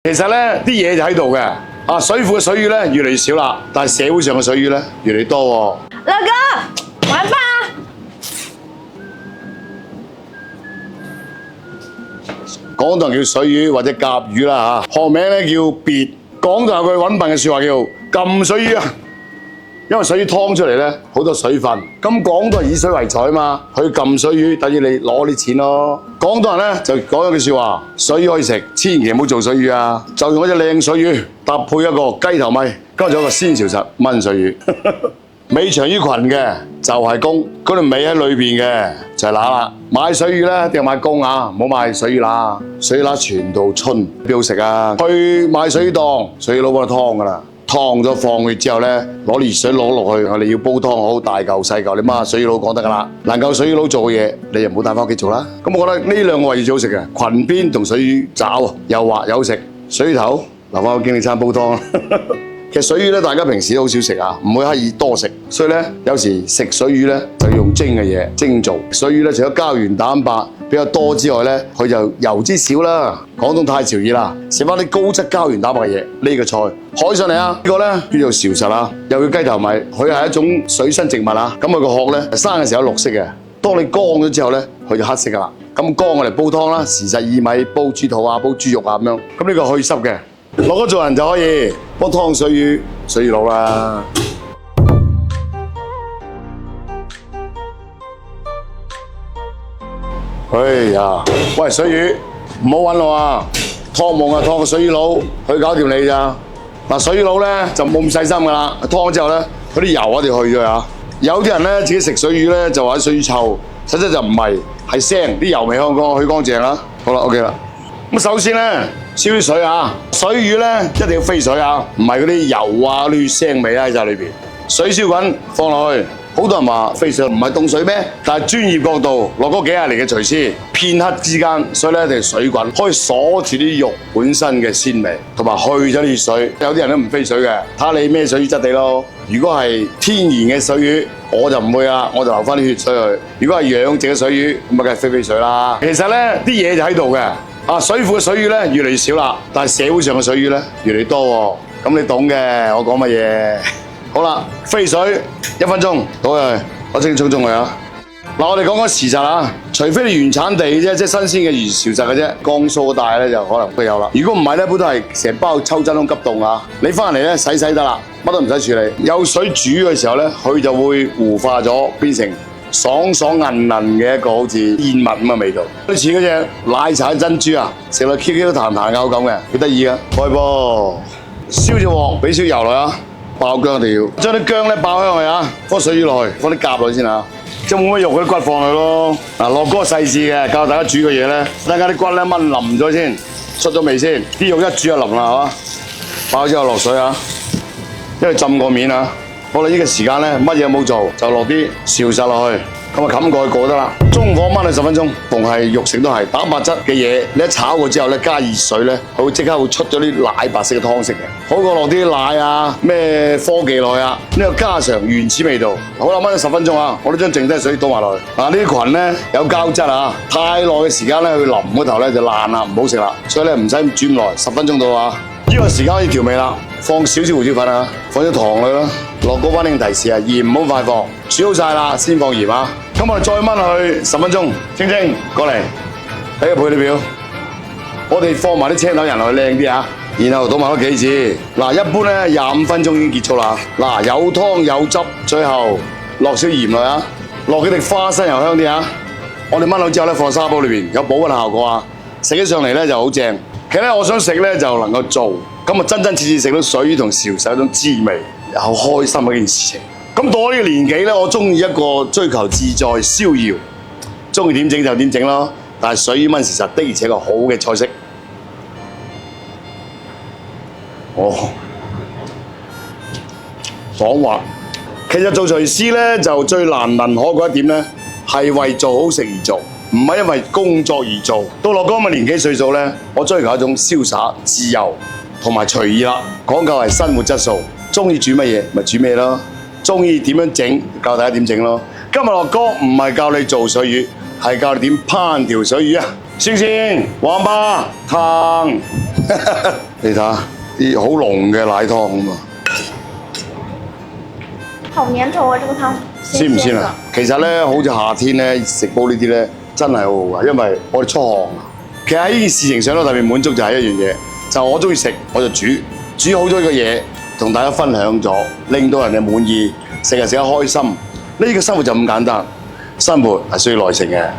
其實咧啲嘢就喺度嘅，水庫嘅水魚咧越嚟越少啦，但係社會上嘅水魚咧越嚟越多喎。老哥，玩吧。廣東人叫水魚或者甲魚啦嚇，學名咧叫別。廣東有句揾笨嘅説話叫撳水魚啊，因為水魚劏出嚟咧好多水分，咁廣東人以水為財啊嘛，佢撳水魚等於你攞啲錢咯。廣東人咧就講咗句説話：水魚可以食，千祈唔好做水魚啊！就用一隻靚水魚搭配一個雞頭米，加咗一個鮮潮實炆水魚。尾長於群嘅就係公，嗰條尾喺裏邊嘅就係乸啦。買水魚咧一定要買公啊，唔好買水魚乸。水魚乸全到春，邊好食啊？去買水魚檔，水魚佬幫你劏噶啦，劏咗放血之後咧，攞熱水攞落去，我哋要煲湯好，大嚿細嚿，你媽水魚佬講得噶啦。能夠水魚佬做嘅嘢，你就唔好帶翻屋企做啦。咁我覺得呢兩個位置最好食嘅，裙邊同水魚爪又滑又好食，水魚頭留翻個經理餐煲湯。其實水魚咧，大家平時都好少食啊，唔會刻意多食，所以咧有時食水魚咧就用蒸嘅嘢蒸做。水魚咧除咗膠原蛋白比較多之外咧，佢就油脂少啦。廣東太潮熱啦，食翻啲高質膠原蛋白嘅嘢。呢個菜海上嚟啊，呢個咧叫做潮實啊，又叫雞頭米，佢係一種水生植物啊。咁佢個殼咧生嘅時候綠色嘅，當你乾咗之後咧，佢就黑色噶啦。咁乾我嚟煲湯啦，時實薏米煲豬肚啊，煲豬肉啊咁樣。咁呢個去濕嘅。落咗做人就可以幫湯水魚、水魚佬啦。哎呀，喂水魚，唔好揾我啊！湯夢啊，湯個水魚佬去搞掂你咋？嗱，水魚佬咧就冇咁細心噶啦，湯之後咧，嗰啲油一定要去咗啊！有啲人咧自己食水魚咧就話啲水魚臭，實質就唔係，係腥，啲油未去乾淨啦。好啦 ，OK 啦。咁首先咧，燒啲水啊！水魚咧一定要飛水啊，唔係嗰啲油啊、啲血腥味喺晒裏邊。水燒滾放落去，好多人話飛水唔係凍水咩？但係專業角度落嗰幾廿年嘅廚師，片刻之間，所以咧一定要水滾，可以鎖住啲肉本身嘅鮮味，同埋去咗啲血水。有啲人都唔飛水嘅，睇下你咩水魚質地咯。如果係天然嘅水魚，我就唔會啦，我就留翻啲血水去。如果係養殖嘅水魚，咁啊梗係飛水啦。其實咧啲嘢就喺度嘅。水庫嘅水魚咧越嚟越少啦，但係社會上嘅水魚咧越嚟越多喎。咁你懂嘅，我講乜嘢？好啦，飛水1分鐘倒入去，我蒸沖佢啊！嗱，我哋講時實啊，除非你原產地啫，即係新鮮嘅原潮實嘅啫，江蘇帶咧就可能都有啦。如果唔係咧，本都係成包抽真空急凍啊！你翻嚟咧洗得啦，乜都唔使處理。有水煮嘅時候咧，佢就會糊化咗，變成爽爽韌韌嘅一個好似燕麥咁嘅味道，類似嗰隻奶茶珍珠啊，食落 Q Q 彈彈口感嘅，幾得意啊！開波，燒隻鑊，俾少油落啊，爆薑一定要，將啲薑咧爆香去啊，放水魚落去，放啲鴿落去先啊，即係冇乜肉嗰啲骨放去咯。嗱，落嗰個細緻嘅，教大家煮嘅嘢咧，等下啲骨咧炆腍咗先，出咗味先，啲肉一煮就腍啦，係嘛？爆之後落水啊，因為浸過面啊。好啦，呢個時間咧，乜嘢冇做，就落啲潮實落去，咁啊冚過去過得啦。中火炆佢10分鐘，逢係肉食都係蛋白質嘅嘢，你一炒過之後咧，加熱水咧，佢會即刻會出咗啲奶白色嘅湯色嘅，好過落啲奶啊咩科技落去啊，呢個家常原始味道。好啦，炆咗10分鐘啊，我都將剩低水倒埋落去。嗱，呢啲裙咧有膠質啊，太耐嘅時間咧，佢腍嗰頭咧就爛啦，唔好食啦，所以咧唔使煮咁耐，10分鐘到啊。呢個時間可以調味啦，放少少胡椒粉啊，放啲糖落去啦。落高溫令提示啊，鹽唔好快放，煮好晒啦先放鹽啊。咁我哋再炆落去10分鐘，清清過嚟睇個配料表，我哋放埋啲青豆仁落去靚啲啊，然後倒埋嗰幾字。嗱，一般咧25分鐘已經結束啦。嗱，有湯有汁，最後落少鹽落啊，落幾滴花生油香啲啊。我哋炆好之後咧，放沙煲裏邊有保溫效果啊，食起上嚟咧就好正。其實咧，我想食咧就能夠做，咁啊真真切切食到水魚同潮實嗰種滋味，又開心嘅一件事情。咁到我呢個年紀咧，我中意一個追求自在逍遙，中意點整就點整咯。但係水魚炆時實的而且確好嘅菜式。哦，爽滑。其實做廚師咧就最難能可貴一點咧，係為做好食而做。唔係因為工作而做，到落咁嘅年紀歲數咧，我追求一種瀟灑、自由同埋隨意啦，講究係生活質素。中意煮乜嘢咪煮咩咯，中意點樣整教大家點整咯。今日樂哥唔係教你做水魚，係教你點烹調水魚啊！星星、王八、湯，你睇下啲好濃嘅奶湯咁啊！好粘稠啊！這個湯鮮唔鮮啊？其實咧，好似夏天咧食煲呢啲咧，真係好好噶，因為我哋出汗啊。其實喺呢件事情上都特別滿足，就係一樣嘢，就我中意食我就煮好咗個嘢，同大家分享咗，令到人哋滿意，食得開心。呢個生活就咁簡單，生活係需要耐性嘅。